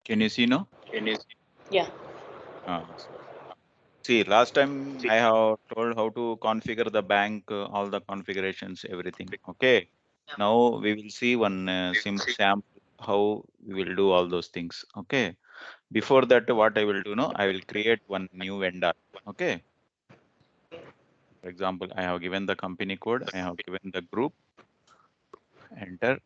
Can you see now? Yeah. See, last time I have told how to configure the bank, all the configurations, everything. Okay. Now we will see one sample how we will do all those things. Okay. Before that, what I will do now, I will create one new vendor. Okay. For example, I have given the company code, I have given the group, enter.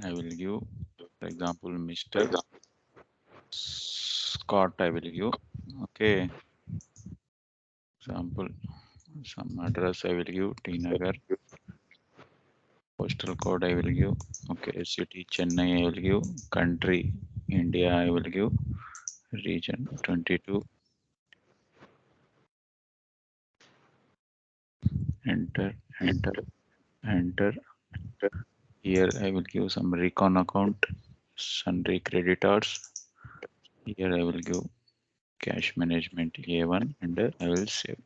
I will give, for example, Mr. Scott, I will give. Okay. Example, some address I will give, T Nagar. Postal code I will give. Okay, city Chennai I will give. Country India I will give. Region 22. Enter, enter, enter. Here I will give some recon account, sundry creditors. Here I will give cash management A1 and I will save.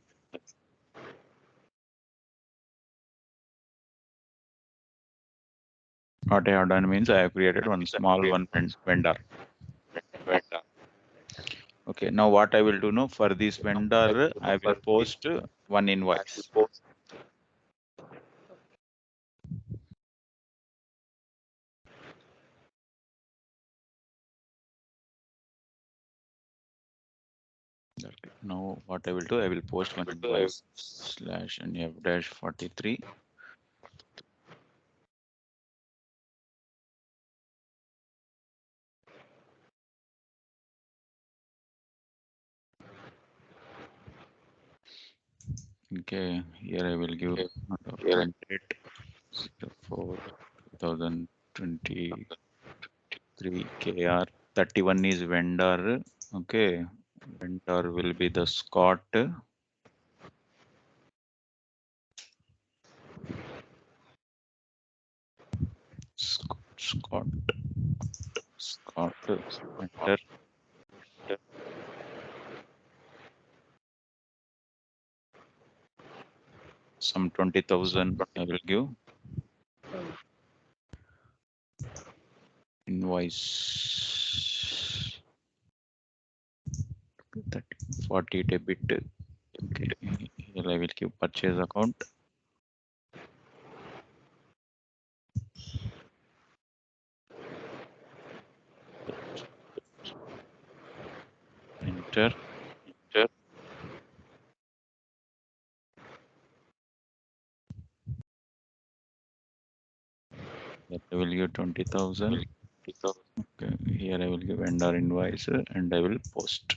What I have done means I have created one small one vendor. Okay, now what I will do now for this vendor, I will post one invoice. Okay. Now what I will do, I will post one invoice slash and f dash 43. Okay, here I will give front date 04 2023 KR 31 is vendor. Okay, vendor will be the Scott. Scott enter. Some 20,000 I will give. Invoice 40 debit. Okay, here I will give purchase account. Enter. That I will give 20,000. Okay, here I will give vendor invoice and I will post.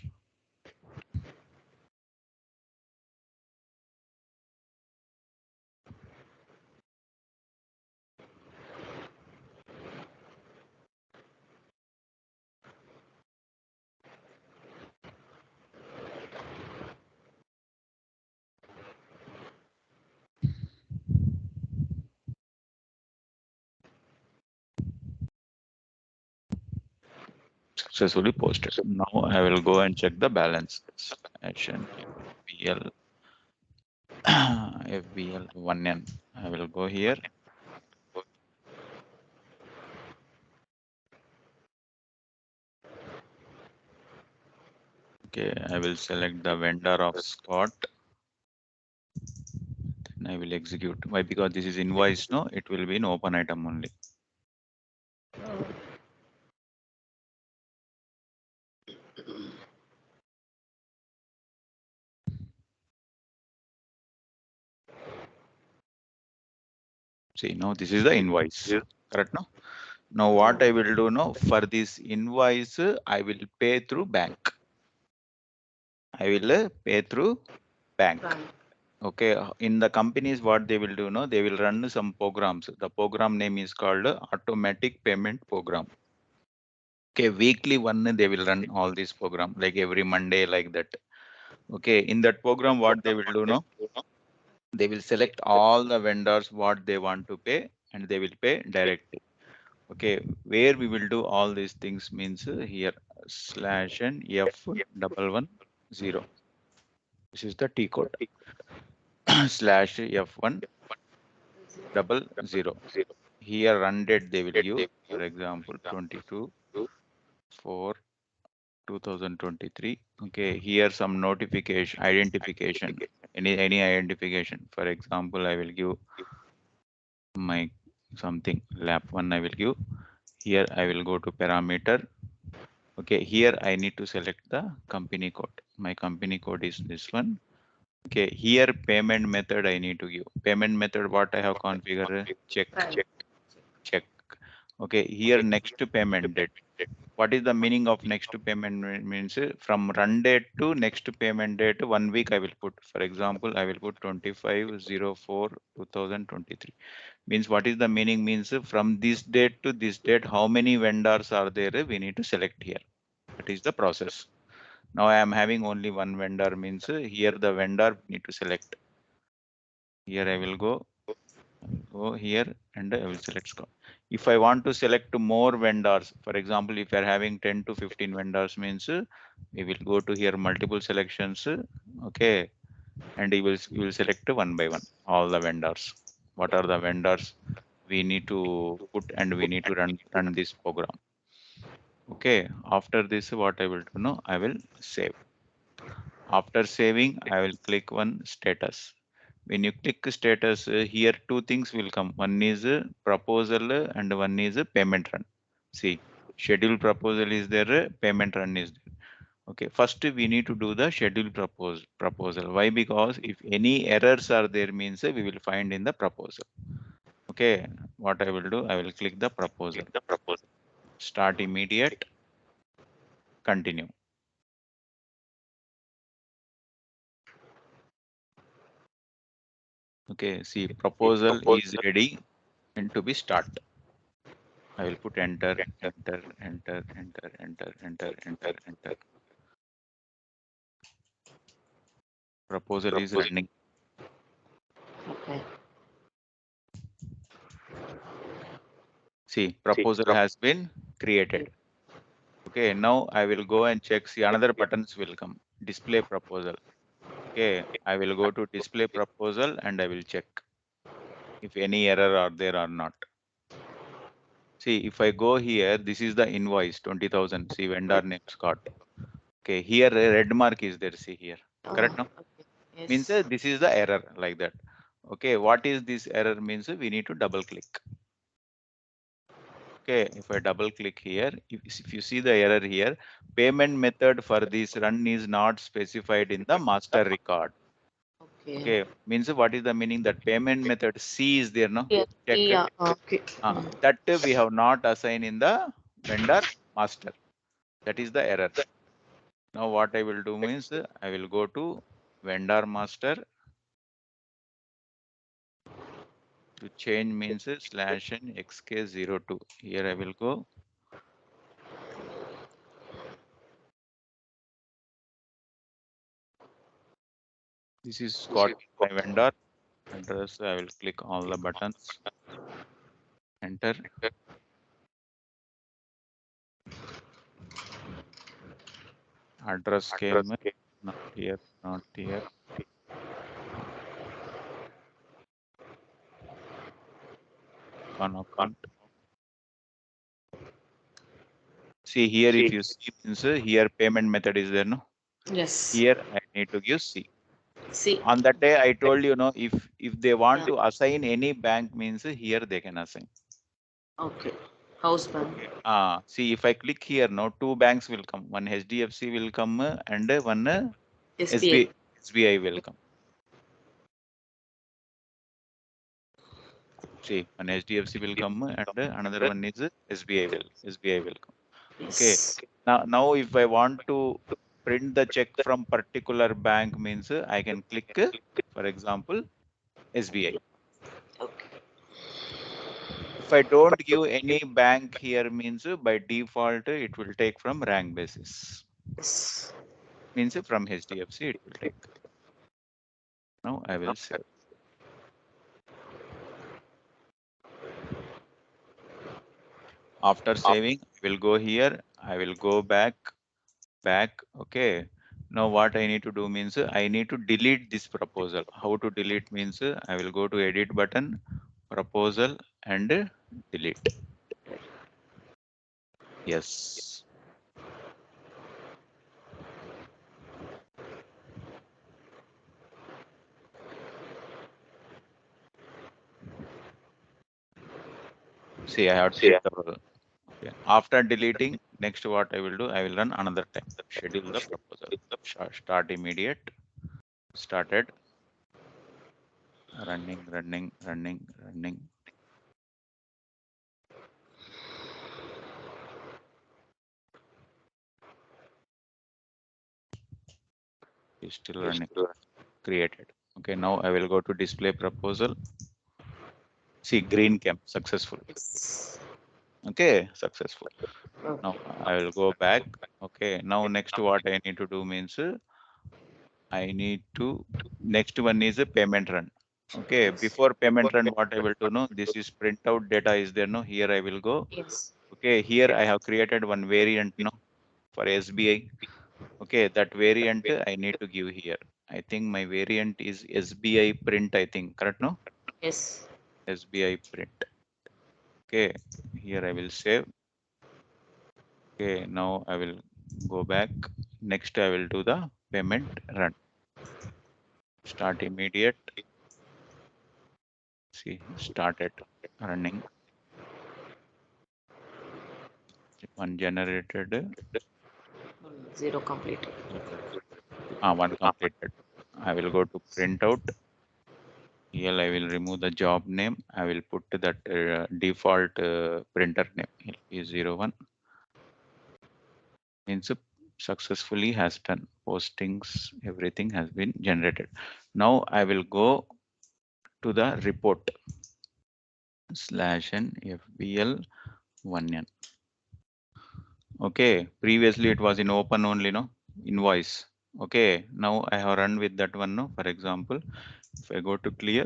Successfully posted. Now I will go and check the balance. Action FBL FBL 1N. I will go here. Okay, I will select the vendor of Scott. Then I will execute. Why? Because this is invoice, no? It will be an open item only. See, now this is the invoice. Correct, no? Now what I will do now, for this invoice, I will pay through bank. I will pay through bank. Okay, in the companies, what they will do now, they will run some programs. The program name is called automatic payment program. Okay, weekly one they will run all these program, like every Monday, like that. Okay, in that program, what they will do now, they will select all the vendors what they want to pay, and they will pay directly. Okay, where we will do all these things means here slash and F111 0. This is the T code slash F100. Here run date they will give, for example, 22/4/2023. Okay, here some notification identification, any identification. For example, I will give my something lap one. I will give here. I will go to parameter. Okay, here I need to select the company code. My company code is this one. Okay, here payment method I need to give. Payment method what I have configured? Check, Right. check. Okay, here next to payment date. What is the meaning of next to payment means from run date to next to payment date 1 week I will put. For example, I will put 25/04/2023. Means what is the meaning means from this date to this date how many vendors are there we need to select here. That is the process. Now I am having only one vendor means here the vendor need to select. Here I will go here and I will select Scott. If I want to select more vendors, for example, if you are having 10 to 15 vendors means we will go to here multiple selections. Okay, and you will select one by one all the vendors. What are the vendors we need to put and we need to run this program. Okay, after this what I will do now, I will save. After saving, I will click one status. When you click status, here two things will come. One is proposal and one is payment run. See, schedule proposal is there, payment run is there. Okay, first we need to do the schedule proposal. Why? Because if any errors are there means we will find in the proposal. Okay, what I will do, I will click the proposal. Start immediate, continue. Okay, see proposal is ready and to be start. I will put enter, enter, enter, enter, enter, enter, enter, enter. Proposal is running. Okay. See, proposal has been created. Okay, now I will go and check. See, another buttons will come. Display proposal. Okay, I will go to display proposal and I will check if any error are there or not. See, if I go here, this is the invoice 20,000. See, vendor name Scott. Okay, here a red mark is there. See here. Oh, Correct now? okay. Means Yes. this is the error like that. Okay, what is this error means we need to double click. Okay, if I double click here, if you see the error here, payment method for this run is not specified in the master record. Okay. Okay, means what is the meaning that payment method C is there, no? Yes. Check. Yeah. Okay. That we have not assigned in the vendor master. That is the error. Now what I will do means I will go to vendor master to change means slash and xk02. Here I will go. This is Scott, my vendor address. I will click all the buttons. Enter. Address came. Not here. Not here. On account. See here. If you see means here payment method is there. No. Yes. Here I need to give C. See. On that day I told you no. If they want Yeah. to assign any bank means here they can assign. Okay. House bank. Okay. See if I click here now, two banks will come. One HDFC will come and one SBI. SBI will come. See, one HDFC will come and another one is SBI will come. Okay. Yes. Now if I want to print the check from particular bank means I can click, for example, SBI. Okay. If I don't give any bank here means by default it will take from rank basis. Yes. Means from HDFC it will take. Now I will save. After saving, I will go here. I will go back. Okay. Now what I need to do means I need to delete this proposal. How to delete means I will go to edit button, proposal and delete. Yes. See, I have delete the proposal. Okay. After deleting, next what I will do, I will run another time. Schedule the proposal. Start immediate. Started. Running. Is still running. Created. Okay. Now I will go to display proposal. See, green came successful. Yes. Okay, successful. Now Okay. I will go back. Okay. Now next what I need to do means I need to next one is a payment run. Okay. Yes. Before payment run, what I will do no, this is printout data is there. No, here I will go. Yes. Okay, here I have created one variant no for SBI. Okay, that variant I need to give here. I think my variant is SBI print, I think, correct? No? Yes. SBI print. Okay, here I will save. Okay, now I will go back. Next, I will do the payment run. Start immediate. See, started running. One generated. Zero completed. One completed. I will go to printout. Here I will remove the job name. I will put that default printer name LP01 means successfully has done postings. Everything has been generated. Now I will go to the report /n FBL1N. Okay. Previously it was in open only, no invoice. Okay. Now I have run with that one. No. For example, if I go to clear,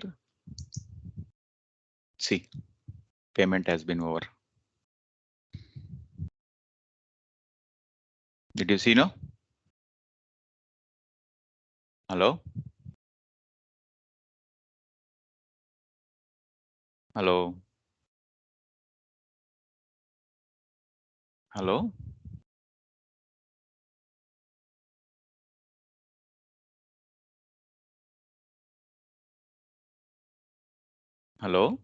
see payment has been over. Did you see? No. Hello. Hello. Hello. Hello.